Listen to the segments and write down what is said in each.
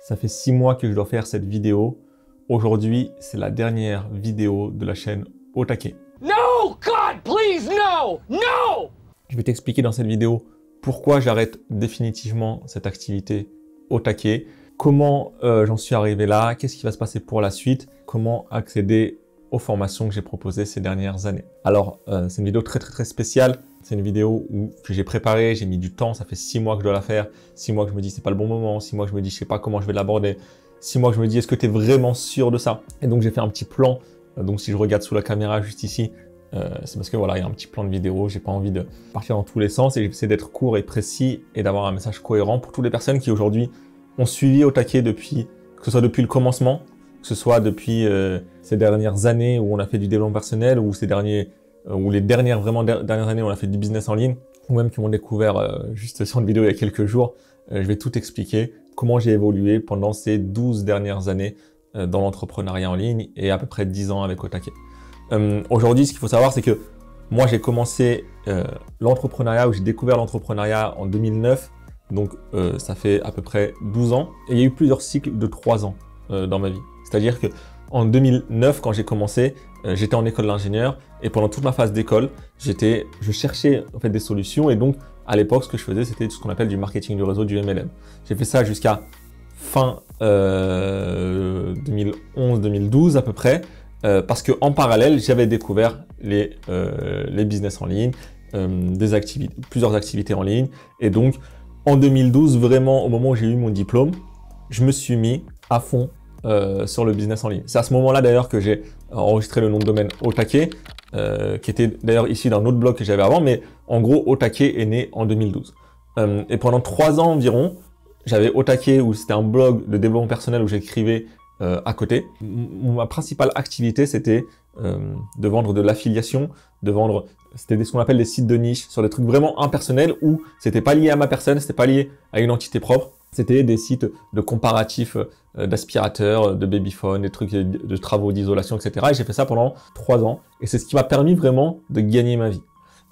Ça fait 6 mois que je dois faire cette vidéo. Aujourd'hui, c'est la dernière vidéo de la chaîne Au Taquet. No, God, please, no, no! Je vais t'expliquer dans cette vidéo pourquoi j'arrête définitivement cette activité Au Taquet, comment j'en suis arrivé là, qu'est-ce qui va se passer pour la suite, comment accéder aux formations que j'ai proposées ces dernières années. Alors, c'est une vidéo très spéciale. C'est une vidéo que j'ai préparée, j'ai mis du temps, ça fait 6 mois que je dois la faire, 6 mois que je me dis c'est pas le bon moment, 6 mois que je me dis je sais pas comment je vais l'aborder, 6 mois que je me dis est-ce que tu es vraiment sûr de ça? Et donc j'ai fait un petit plan, donc si je regarde sous la caméra juste ici, c'est parce que voilà, il y a un petit plan de vidéo, j'ai pas envie de partir dans tous les sens et j'essaie d'être court et précis et d'avoir un message cohérent pour toutes les personnes qui aujourd'hui ont suivi Au Taquet depuis, que ce soit depuis le commencement, que ce soit depuis ces dernières années où on a fait du développement personnel ou les dernières années où on a fait du business en ligne, ou même qui m'ont découvert juste sur une vidéo il y a quelques jours. Je vais tout expliquer, comment j'ai évolué pendant ces 12 dernières années dans l'entrepreneuriat en ligne et à peu près 10 ans avec Au Taquet. Aujourd'hui, ce qu'il faut savoir, c'est que moi, j'ai commencé l'entrepreneuriat, ou j'ai découvert l'entrepreneuriat en 2009, donc ça fait à peu près 12 ans, et il y a eu plusieurs cycles de 3 ans dans ma vie. C'est-à-dire que en 2009, quand j'ai commencé, j'étais en école d'ingénieur et pendant toute ma phase d'école, je cherchais en fait des solutions et donc à l'époque, ce que je faisais, c'était ce qu'on appelle du marketing du réseau, du MLM. J'ai fait ça jusqu'à fin 2011-2012 à peu près parce que en parallèle, j'avais découvert les business en ligne, plusieurs activités en ligne et donc en 2012, vraiment au moment où j'ai eu mon diplôme, je me suis mis à fond sur le business en ligne. C'est à ce moment-là d'ailleurs que j'ai enregistré le nom de domaine Au Taquet, qui était d'ailleurs issu d'un autre blog que j'avais avant, mais en gros Au Taquet est né en 2012. Et pendant 3 ans environ, j'avais Au Taquet où c'était un blog de développement personnel où j'écrivais à côté. Ma principale activité c'était de vendre de l'affiliation, c'était ce qu'on appelle des sites de niche sur des trucs vraiment impersonnels où c'était pas lié à ma personne, c'était pas lié à une entité propre. C'était des sites de comparatifs d'aspirateurs, de babyphone, des trucs de travaux d'isolation, etc. Et j'ai fait ça pendant 3 ans. Et c'est ce qui m'a permis vraiment de gagner ma vie.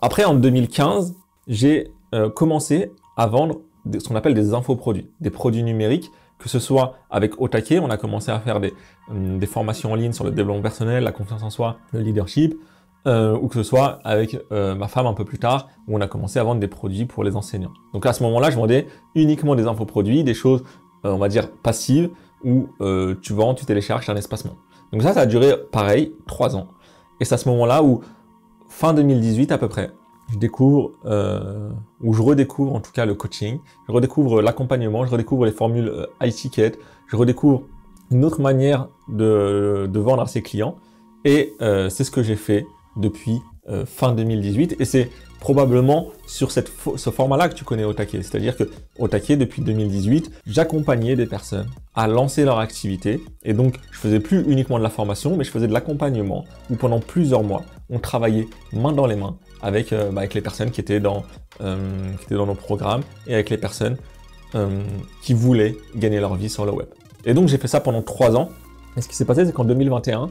Après, en 2015, j'ai commencé à vendre ce qu'on appelle des infoproduits, des produits numériques, que ce soit avec Au Taquet, on a commencé à faire des formations en ligne sur le développement personnel, la confiance en soi, le leadership, ou que ce soit avec ma femme un peu plus tard, où on a commencé à vendre des produits pour les enseignants. Donc à ce moment-là, je vendais uniquement des infoproduits, des choses, on va dire, passives, où tu vends, tu télécharges, un espacement. Donc ça a duré, pareil, 3 ans. Et c'est à ce moment-là où, fin 2018 à peu près, je redécouvre en tout cas le coaching, je redécouvre l'accompagnement, je redécouvre les formules high ticket, je redécouvre une autre manière de vendre à ses clients. Et c'est ce que j'ai fait depuis fin 2018 et c'est probablement sur ce format-là que tu connais Au Taquet. C'est-à-dire que Au Taquet, depuis 2018, j'accompagnais des personnes à lancer leur activité et donc je faisais plus uniquement de la formation, mais je faisais de l'accompagnement où pendant plusieurs mois, on travaillait main dans les mains avec les personnes qui étaient dans nos programmes et avec les personnes qui voulaient gagner leur vie sur le web. Et donc j'ai fait ça pendant 3 ans et ce qui s'est passé, c'est qu'en 2021,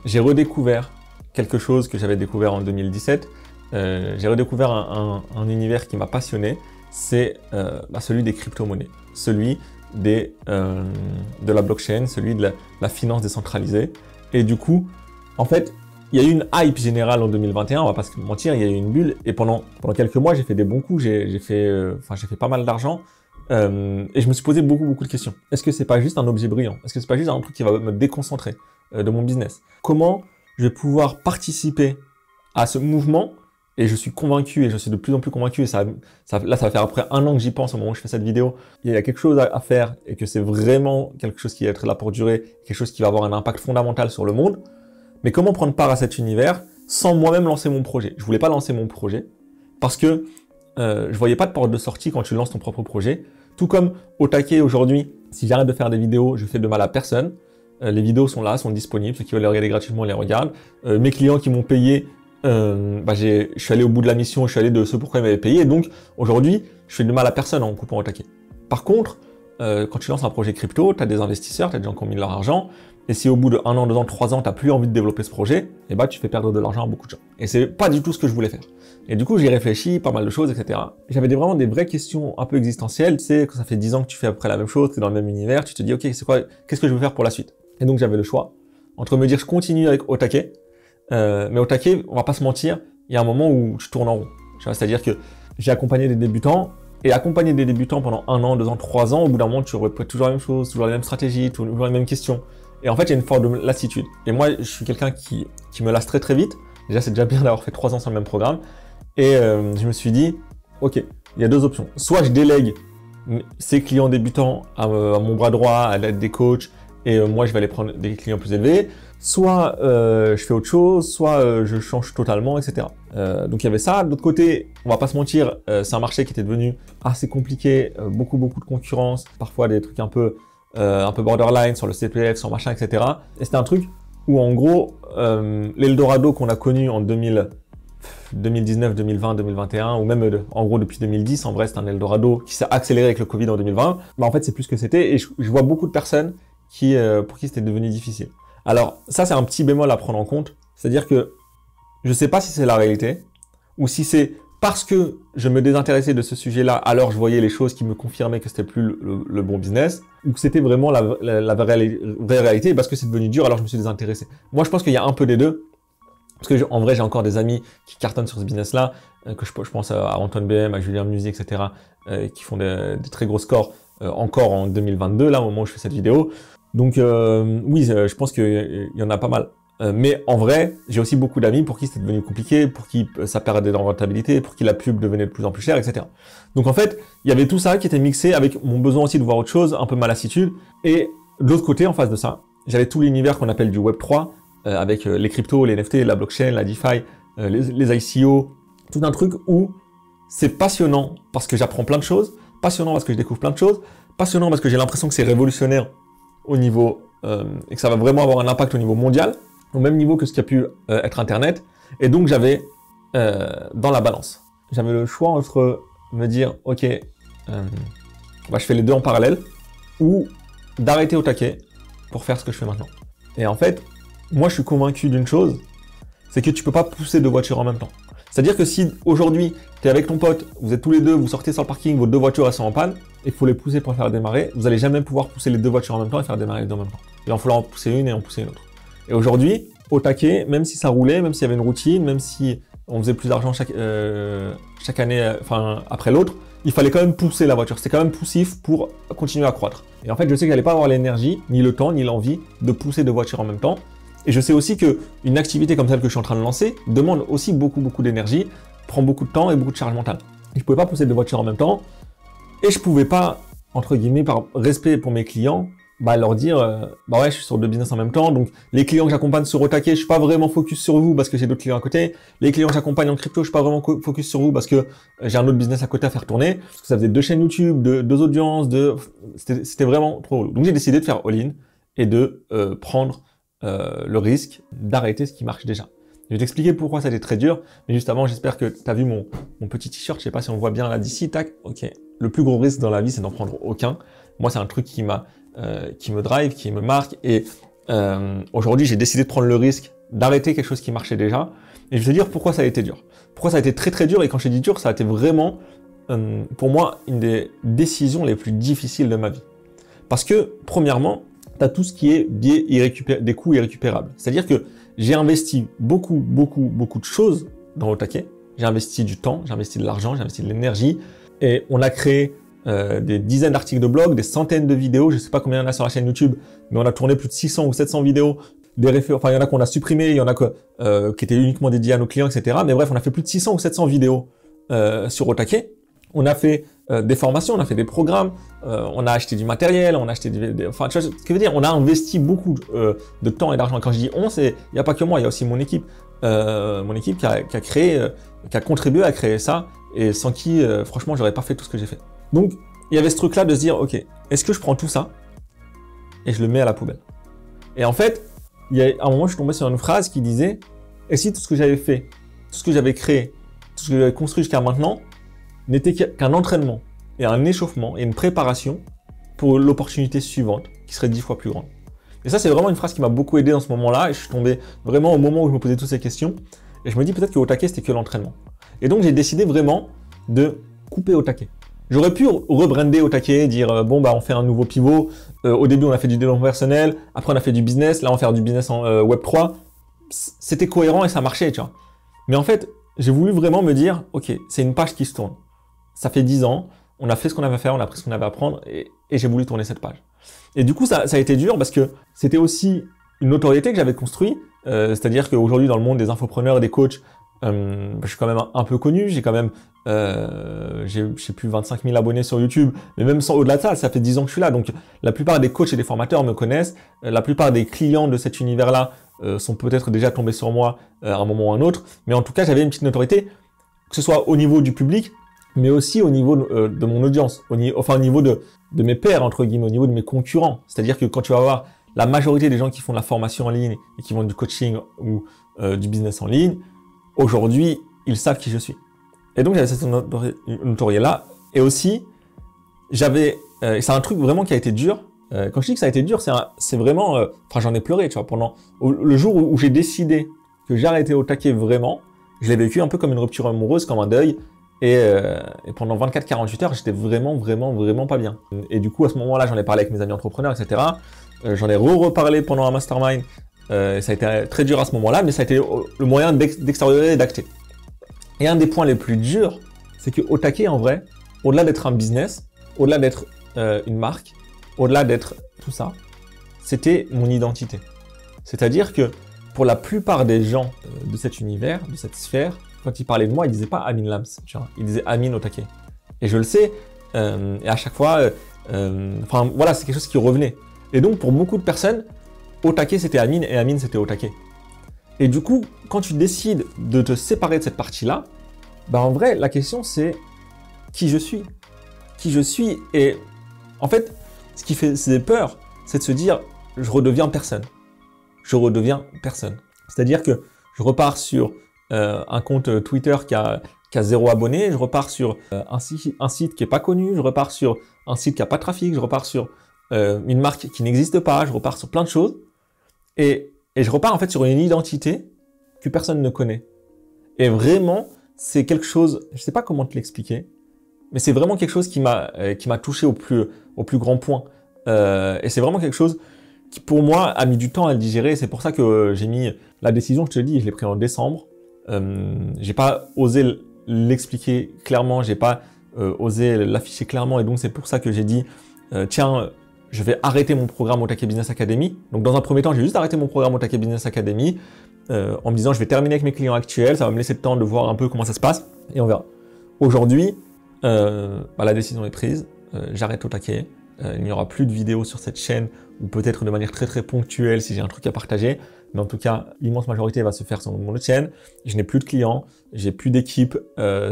j'ai redécouvert quelque chose que j'avais découvert en 2017. J'ai redécouvert un univers qui m'a passionné, c'est celui des crypto-monnaies, celui de la blockchain, celui de la finance décentralisée. Et du coup, en fait, il y a eu une hype générale en 2021, on va pas se mentir, il y a eu une bulle. Et pendant quelques mois, j'ai fait des bons coups, j'ai fait pas mal d'argent. Et je me suis posé beaucoup de questions. Est-ce que c'est pas juste un objet brillant? Est-ce que c'est pas juste un truc qui va me déconcentrer de mon business? Comment je vais pouvoir participer à ce mouvement? Et je suis convaincu, et je suis de plus en plus convaincu, et là ça va faire après 1 an que j'y pense au moment où je fais cette vidéo. Il y a quelque chose à faire, et que c'est vraiment quelque chose qui va être là pour durer, quelque chose qui va avoir un impact fondamental sur le monde. Mais comment prendre part à cet univers sans moi-même lancer mon projet? Je voulais pas lancer mon projet, parce que je voyais pas de porte de sortie quand tu lances ton propre projet. Tout comme Au Taquet aujourd'hui, si j'arrête de faire des vidéos, je fais de mal à personne. Les vidéos sont là, sont disponibles. Ceux qui veulent les regarder gratuitement, les regardent. Mes clients qui m'ont payé, je suis allé au bout de la mission, je suis allé de ce pourquoi ils m'avaient payé. Et donc, aujourd'hui, je fais de mal à personne en coupant Au Taquet. Par contre, quand tu lances un projet crypto, tu as des investisseurs, tu as des gens qui ont mis de leur argent. Et si au bout de 1 an, 2 ans, 3 ans, tu n'as plus envie de développer ce projet, eh ben, tu fais perdre de l'argent à beaucoup de gens. Et c'est pas du tout ce que je voulais faire. Et du coup, j'y réfléchis, pas mal de choses, etc. J'avais vraiment des vraies questions un peu existentielles. Tu sais, quand ça fait 10 ans que tu fais à peu près la même chose, tu es dans le même univers, tu te dis, ok, qu'est-ce que je veux faire pour la suite? Et donc, j'avais le choix entre me dire, je continue avec Otake, mais Otake, on va pas se mentir, il y a un moment où je tourne en rond. C'est-à-dire que j'ai accompagné des débutants, et accompagner des débutants pendant 1 an, 2 ans, 3 ans, au bout d'un moment, tu répètes toujours la même chose, toujours les mêmes stratégies, toujours les mêmes questions. Et en fait, il y a une forme de lassitude. Et moi, je suis quelqu'un qui me lasse très très vite. Déjà, c'est déjà bien d'avoir fait 3 ans sur le même programme. Et je me suis dit, ok, il y a 2 options. Soit je délègue ces clients débutants à mon bras droit, à l'aide des coachs, et moi, je vais aller prendre des clients plus élevés. Soit je fais autre chose, soit je change totalement, etc. Donc il y avait ça. De l'autre côté, on va pas se mentir, c'est un marché qui était devenu assez compliqué, beaucoup de concurrence, parfois des trucs un peu borderline sur le CPF, sur machin, etc. Et c'était un truc où en gros, l'Eldorado qu'on a connu en 2019, 2020, 2021, ou même en gros depuis 2010, en vrai c'est un Eldorado qui s'est accéléré avec le Covid en 2020. Bah en fait c'est plus ce que c'était, et je vois beaucoup de personnes pour qui c'était devenu difficile. Alors ça c'est un petit bémol à prendre en compte, c'est-à-dire que je sais pas si c'est la réalité, ou si c'est parce que je me désintéressais de ce sujet-là, alors je voyais les choses qui me confirmaient que c'était plus le bon business, ou que c'était vraiment la vraie réalité, parce que c'est devenu dur, alors je me suis désintéressé. Moi, je pense qu'il y a un peu des deux, parce que en vrai, j'ai encore des amis qui cartonnent sur ce business-là, que je pense à Antoine BM, à Julien Musi, etc., qui font des très gros scores encore en 2022, là, au moment où je fais cette vidéo. Donc oui, je pense qu'il y en a pas mal. Mais en vrai, j'ai aussi beaucoup d'amis pour qui c'était devenu compliqué, pour qui ça perdait en rentabilité, pour qui la pub devenait de plus en plus chère, etc. Donc en fait, il y avait tout ça qui était mixé avec mon besoin aussi de voir autre chose, un peu ma lassitude. Et de l'autre côté, en face de ça, j'avais tout l'univers qu'on appelle du Web3, avec les cryptos, les NFT, la blockchain, la DeFi, les ICO, tout un truc où c'est passionnant parce que j'apprends plein de choses, passionnant parce que je découvre plein de choses, passionnant parce que j'ai l'impression que c'est révolutionnaire au niveau, et que ça va vraiment avoir un impact au niveau mondial, au même niveau que ce qui a pu être Internet. Et donc j'avais dans la balance, j'avais le choix entre me dire ok, je fais les deux en parallèle, ou d'arrêter au taquet pour faire ce que je fais maintenant. Et en fait, moi je suis convaincu d'une chose, c'est que tu peux pas pousser 2 voitures en même temps. C'est-à-dire que si aujourd'hui tu es avec ton pote, vous êtes tous les deux, vous sortez sur le parking, vos 2 voitures elles sont en panne, et qu'il faut les pousser pour faire démarrer, vous allez jamais pouvoir pousser les 2 voitures en même temps et faire démarrer les 2 en même temps. Il va falloir en pousser une et en pousser une autre. Et aujourd'hui, au taquet, même si ça roulait, même s'il y avait une routine, même si on faisait plus d'argent chaque année, après l'autre, il fallait quand même pousser la voiture. C'était quand même poussif pour continuer à croître. Et en fait, je sais que j'allais pas avoir l'énergie, ni le temps, ni l'envie de pousser 2 voitures en même temps. Et je sais aussi que une activité comme celle que je suis en train de lancer demande aussi beaucoup d'énergie, prend beaucoup de temps et beaucoup de charge mentale. Et je pouvais pas pousser 2 voitures en même temps. Et je pouvais pas, entre guillemets, par respect pour mes clients, leur dire, ouais, je suis sur 2 business en même temps, donc les clients que j'accompagne sur Otake, je suis pas vraiment focus sur vous parce que j'ai d'autres clients à côté. Les clients que j'accompagne en crypto, je suis pas vraiment focus sur vous parce que j'ai un autre business à côté à faire tourner. Parce que ça faisait 2 chaînes YouTube, 2 audiences, c'était vraiment trop relou. Donc j'ai décidé de faire all-in et de prendre le risque d'arrêter ce qui marche déjà. Je vais t'expliquer pourquoi ça a été très dur, mais juste avant, j'espère que tu as vu mon petit t-shirt, je sais pas si on voit bien là d'ici, tac, ok. Le plus gros risque dans la vie, c'est d'en prendre aucun. Moi, c'est un truc qui me drive, qui me marque, et aujourd'hui, j'ai décidé de prendre le risque d'arrêter quelque chose qui marchait déjà, et je vais te dire pourquoi ça a été dur. Pourquoi ça a été très dur, et quand je dis dur, ça a été vraiment, pour moi, une des décisions les plus difficiles de ma vie. Parce que, premièrement, tu as tout ce qui est des coûts irrécupérables. C'est-à-dire que j'ai investi beaucoup de choses dans Otake. J'ai investi du temps, j'ai investi de l'argent, j'ai investi de l'énergie. Et on a créé des dizaines d'articles de blog, des centaines de vidéos. Je ne sais pas combien il y en a sur la chaîne YouTube, mais on a tourné plus de 600 ou 700 vidéos. Il y en a qu'on a supprimé, il y en a qui étaient uniquement dédiés à nos clients, etc. Mais bref, on a fait plus de 600 ou 700 vidéos sur Otake. On a fait des formations, on a fait des programmes, on a acheté du matériel, on a acheté tu vois ce que je veux dire, on a investi beaucoup de temps et d'argent. Quand je dis on, il n'y a pas que moi, il y a aussi mon équipe qui a contribué à créer ça, et sans qui, franchement, j'aurais pas fait tout ce que j'ai fait. Donc, il y avait ce truc-là de se dire, ok, est-ce que je prends tout ça et je le mets à la poubelle? Et en fait, à un moment, je suis tombé sur une phrase qui disait, et si tout ce que j'avais fait, tout ce que j'avais créé, tout ce que j'avais construit jusqu'à maintenant, n'était qu'un entraînement et un échauffement et une préparation pour l'opportunité suivante qui serait 10 fois plus grande. Et ça, c'est vraiment une phrase qui m'a beaucoup aidé dans ce moment-là. Et je suis tombé vraiment au moment où je me posais toutes ces questions. Et je me dis peut-être que au taquet, c'était que l'entraînement. Et donc, j'ai décidé vraiment de couper au taquet. J'aurais pu rebrander au taquet, dire bon, bah, on fait un nouveau pivot. Au début, on a fait du développement personnel. Après, on a fait du business. Là, on va faire du business en Web3. C'était cohérent et ça marchait, tu vois. Mais en fait, j'ai voulu vraiment me dire, ok, c'est une page qui se tourne. Ça fait 10 ans. On a fait ce qu'on avait à faire, on a pris ce qu'on avait à apprendre et j'ai voulu tourner cette page. Et du coup, ça a été dur parce que c'était aussi une notoriété que j'avais construite. C'est-à-dire qu'aujourd'hui, dans le monde des infopreneurs et des coachs, je suis quand même un peu connu. J'ai quand même, je sais plus, 25 000 abonnés sur YouTube. Mais même sans au-delà de ça, ça fait 10 ans que je suis là. Donc, la plupart des coachs et des formateurs me connaissent. La plupart des clients de cet univers-là sont peut-être déjà tombés sur moi à un moment ou à un autre. Mais en tout cas, j'avais une petite notoriété, que ce soit au niveau du public, mais aussi au niveau de mon audience, au niveau de mes pairs, entre guillemets, au niveau de mes concurrents. C'est-à-dire que quand tu vas voir la majorité des gens qui font de la formation en ligne et qui font du coaching ou du business en ligne, aujourd'hui, ils savent qui je suis. Et donc, j'avais cette notoriété-là. Et aussi, c'est un truc vraiment qui a été dur. Quand je dis que ça a été dur, c'est vraiment... Enfin, j'en ai pleuré, tu vois, le jour où j'ai décidé que j'arrêtais au taquet vraiment, je l'ai vécu un peu comme une rupture amoureuse, comme un deuil. Et pendant 24-48 heures, j'étais vraiment pas bien. Et du coup, à ce moment-là, j'en ai parlé avec mes amis entrepreneurs, etc. J'en ai reparlé pendant un mastermind. Ça a été très dur à ce moment-là, mais ça a été le moyen d'extérioriser et d'acter. Et un des points les plus durs, c'est que au taquet, en vrai, au-delà d'être un business, au-delà d'être une marque, au-delà d'être tout ça, c'était mon identité. C'est-à-dire que pour la plupart des gens de cet univers, de cette sphère, quand ils parlaient de moi, ils disaient pas Amin Lams, tu vois, ils disaient Amin au taquet. Et je le sais, et à chaque fois, enfin voilà, c'est quelque chose qui revenait. Et donc pour beaucoup de personnes, au taquet c'était Amin et Amin c'était au taquet. Et du coup, quand tu décides de te séparer de cette partie-là, bah en vrai, la question c'est qui je suis. Qui je suis. Et en fait, ce qui fait peur, c'est de se dire je redeviens personne. Je redeviens personne. C'est-à-dire que je repars sur un compte Twitter qui a 0 abonnés, je repars sur un site qui est pas connu, je repars sur un site qui a pas de trafic, je repars sur une marque qui n'existe pas, je repars sur plein de choses et je repars en fait sur une identité que personne ne connaît. Et vraiment, c'est quelque chose, je sais pas comment te l'expliquer, mais c'est vraiment quelque chose qui m'a touché au plus grand point. Et c'est vraiment quelque chose qui pour moi a mis du temps à le digérer. C'est pour ça que j'ai mis la décision, je te le dis, je l'ai pris en décembre. J'ai pas osé l'expliquer clairement, j'ai pas osé l'afficher clairement et donc c'est pour ça que j'ai dit tiens, je vais arrêter mon programme au Taquet Business Academy. Donc dans un premier temps, j'ai juste arrêté mon programme au Taquet Business Academy en me disant je vais terminer avec mes clients actuels, ça va me laisser le temps de voir un peu comment ça se passe et on verra. Aujourd'hui, la décision est prise, j'arrête au taquet. Il n'y aura plus de vidéos sur cette chaîne ou peut-être de manière très ponctuelle si j'ai un truc à partager. Mais en tout cas, l'immense majorité va se faire sur mon autre chaîne. Je n'ai plus de clients, j'ai plus d'équipe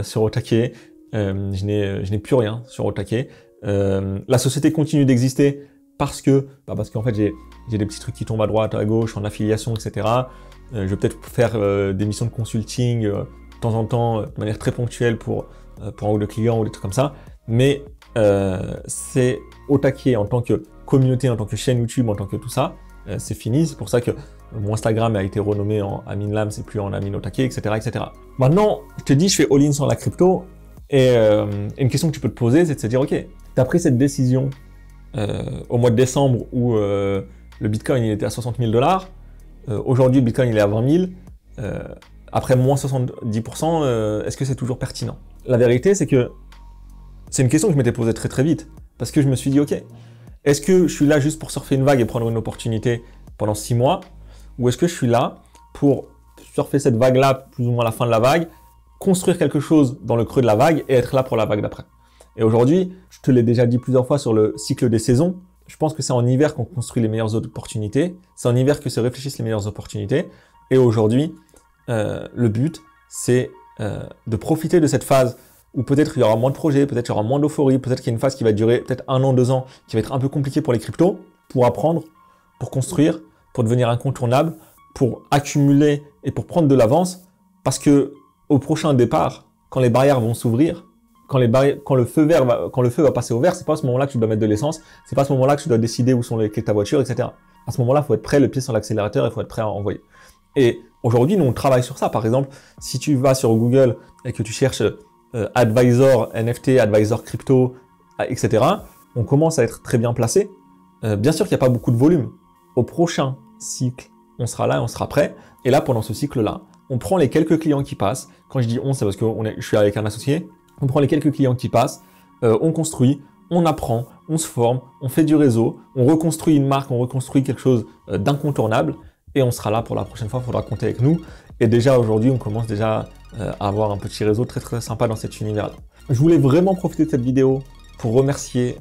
sur au taquet, je n'ai plus rien sur au taquet. La société continue d'exister parce qu'en fait j'ai des petits trucs qui tombent à droite, à gauche, en affiliation, etc. Je vais peut-être faire des missions de consulting de temps en temps, de manière très ponctuelle pour un ou deux clients ou des trucs comme ça. Mais c'est au taquet en tant que communauté, en tant que chaîne YouTube, en tant que tout ça, c'est fini. C'est pour ça que mon Instagram a été renommé en Amin Lams et plus en Amin au taquet, etc., etc. Maintenant, je te dis, je fais all-in sur la crypto et une question que tu peux te poser, c'est de se dire, ok, tu as pris cette décision au mois de décembre où le Bitcoin il était à 60 000 $. Aujourd'hui, le Bitcoin il est à 20 000. Après moins 70%, est-ce que c'est toujours pertinent? La vérité, c'est que c'est une question que je m'étais posée très vite. Parce que je me suis dit, ok, est-ce que je suis là juste pour surfer une vague et prendre une opportunité pendant 6 mois? Ou est-ce que je suis là pour surfer cette vague-là, plus ou moins à la fin de la vague, construire quelque chose dans le creux de la vague et être là pour la vague d'après? Et aujourd'hui, je te l'ai déjà dit plusieurs fois sur le cycle des saisons, je pense que c'est en hiver qu'on construit les meilleures opportunités, c'est en hiver que se réfléchissent les meilleures opportunités. Et aujourd'hui, le but, c'est de profiter de cette phase où peut-être il y aura moins de projets, peut-être il y aura moins d'euphorie, peut-être qu'il y a une phase qui va durer peut-être 1 an, 2 ans, qui va être un peu compliquée pour les cryptos, pour apprendre, pour construire, pour devenir incontournable, pour accumuler et pour prendre de l'avance, parce que au prochain départ, quand les barrières vont s'ouvrir, quand le feu va passer au vert, c'est pas à ce moment-là que tu dois mettre de l'essence, c'est pas à ce moment-là que tu dois décider où sont les clés de ta voiture, etc. À ce moment-là, il faut être prêt, le pied sur l'accélérateur, il faut être prêt à envoyer. Et aujourd'hui, nous, on travaille sur ça. Par exemple, si tu vas sur Google et que tu cherches advisor NFT, advisor crypto, etc., on commence à être très bien placé. Bien sûr qu'il n'y a pas beaucoup de volume. Au prochain cycle, on sera là et on sera prêt. Et là, pendant ce cycle-là, on prend les quelques clients qui passent. Quand je dis on, c'est parce que je suis avec un associé. On prend les quelques clients qui passent, on construit, on apprend, on se forme, on fait du réseau, on reconstruit une marque, on reconstruit quelque chose d'incontournable et on sera là pour la prochaine fois, il faudra compter avec nous. Et déjà aujourd'hui, on commence déjà à avoir un petit réseau très très sympa dans cet univers-là. Je voulais vraiment profiter de cette vidéo pour remercier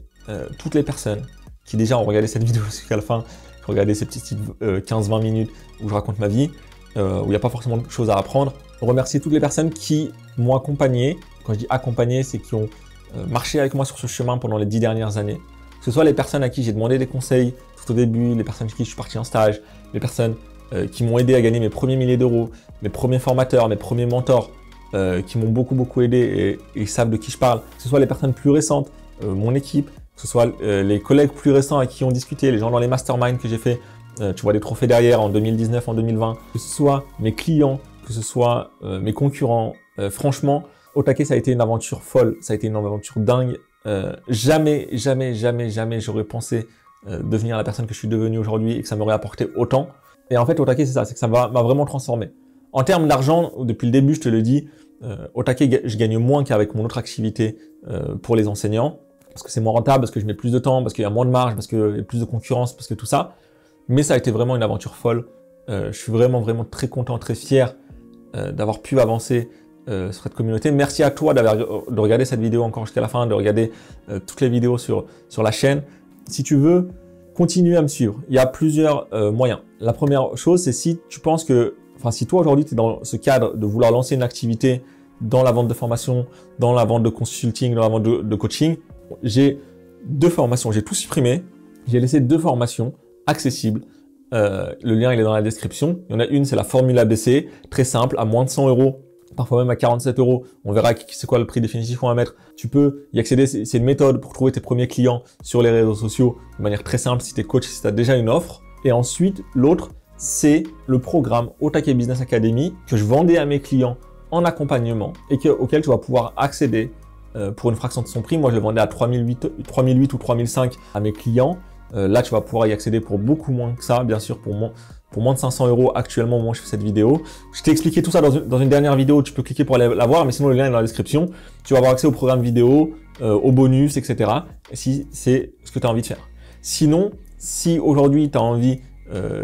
toutes les personnes qui déjà ont regardé cette vidéo jusqu'à la fin, qui ont regardé ces petites 15-20 minutes où je raconte ma vie, où il n'y a pas forcément de choses à apprendre. Remercier toutes les personnes qui m'ont accompagné. Quand je dis accompagné, c'est qui ont marché avec moi sur ce chemin pendant les 10 dernières années. Que ce soit les personnes à qui j'ai demandé des conseils tout au début, les personnes avec qui je suis parti en stage, les personnes qui m'ont aidé à gagner mes premiers milliers d'euros, mes premiers formateurs, mes premiers mentors, qui m'ont beaucoup aidé et ils savent de qui je parle. Que ce soit les personnes plus récentes, mon équipe, que ce soit les collègues plus récents avec qui on discuté, les gens dans les masterminds que j'ai fait, tu vois des trophées derrière en 2019, en 2020, que ce soit mes clients, que ce soit mes concurrents, franchement, Otake, ça a été une aventure folle, ça a été une aventure dingue. Jamais j'aurais pensé devenir la personne que je suis devenu aujourd'hui et que ça m'aurait apporté autant. Et en fait, Otake, c'est ça, c'est que ça m'a vraiment transformé. En termes d'argent, depuis le début, je te le dis, Otake, je gagne moins qu'avec mon autre activité pour les enseignants, parce que c'est moins rentable, parce que je mets plus de temps, parce qu'il y a moins de marge, parce qu'il y a plus de concurrence, parce que tout ça. Mais ça a été vraiment une aventure folle. Je suis vraiment très content, très fier d'avoir pu avancer sur cette communauté. Merci à toi de regarder cette vidéo encore jusqu'à la fin, de regarder toutes les vidéos sur la chaîne. Si tu veux continuer à me suivre, il y a plusieurs moyens. La première chose, c'est si tu penses que, si toi aujourd'hui tu es dans ce cadre de vouloir lancer une activité dans la vente de formation, dans la vente de consulting, dans la vente de coaching, j'ai 2 formations, j'ai tout supprimé, j'ai laissé 2 formations accessibles. Le lien il est dans la description. Il y en a une, c'est la formule ABC, très simple, à moins de 100 €. Parfois même à 47 €. On verra c'est quoi le prix définitif qu'on va mettre. Tu peux y accéder. C'est une méthode pour trouver tes premiers clients sur les réseaux sociaux de manière très simple si tu es coach, si tu as déjà une offre. Et ensuite, l'autre, c'est le programme Otake Business Academy que je vendais à mes clients en accompagnement et auquel tu vas pouvoir accéder pour une fraction de son prix. Moi, je le vendais à 3008 ou 3005 à mes clients. Là, tu vas pouvoir y accéder pour beaucoup moins que ça, bien sûr, pour moins de 500 € actuellement au moment où je fais cette vidéo. Je t'ai expliqué tout ça dans une dernière vidéo, tu peux cliquer pour aller la voir, mais sinon le lien est dans la description. Tu vas avoir accès au programme vidéo, aux bonus, etc. si c'est ce que tu as envie de faire. Sinon, si aujourd'hui tu as envie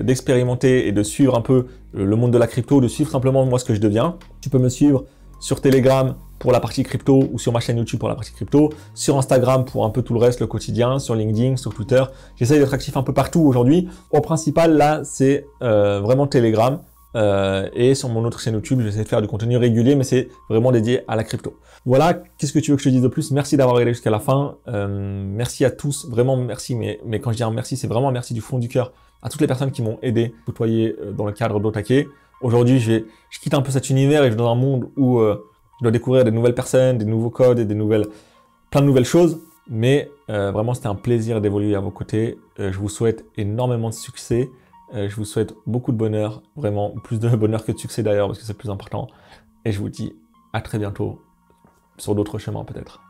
d'expérimenter et de suivre un peu le monde de la crypto, de suivre simplement moi ce que je deviens, tu peux me suivre sur Telegram pour la partie crypto ou sur ma chaîne YouTube pour la partie crypto, sur Instagram pour un peu tout le reste, le quotidien, sur LinkedIn, sur Twitter. J'essaye d'être actif un peu partout aujourd'hui. Au principal, là, c'est vraiment Telegram et sur mon autre chaîne YouTube, j'essaie de faire du contenu régulier, mais c'est vraiment dédié à la crypto. Voilà, qu'est-ce que tu veux que je te dise de plus? Merci d'avoir regardé jusqu'à la fin. Merci à tous, vraiment merci, mais quand je dis un merci, c'est vraiment un merci du fond du cœur à toutes les personnes qui m'ont aidé, côtoyé dans le cadre d'Otake. Aujourd'hui, je quitte un peu cet univers et je suis dans un monde où je dois découvrir des nouvelles personnes, des nouveaux codes et plein de nouvelles choses. Mais vraiment, c'était un plaisir d'évoluer à vos côtés. Je vous souhaite énormément de succès. Je vous souhaite beaucoup de bonheur, vraiment plus de bonheur que de succès d'ailleurs, parce que c'est le plus important. Et je vous dis à très bientôt sur d'autres chemins peut-être.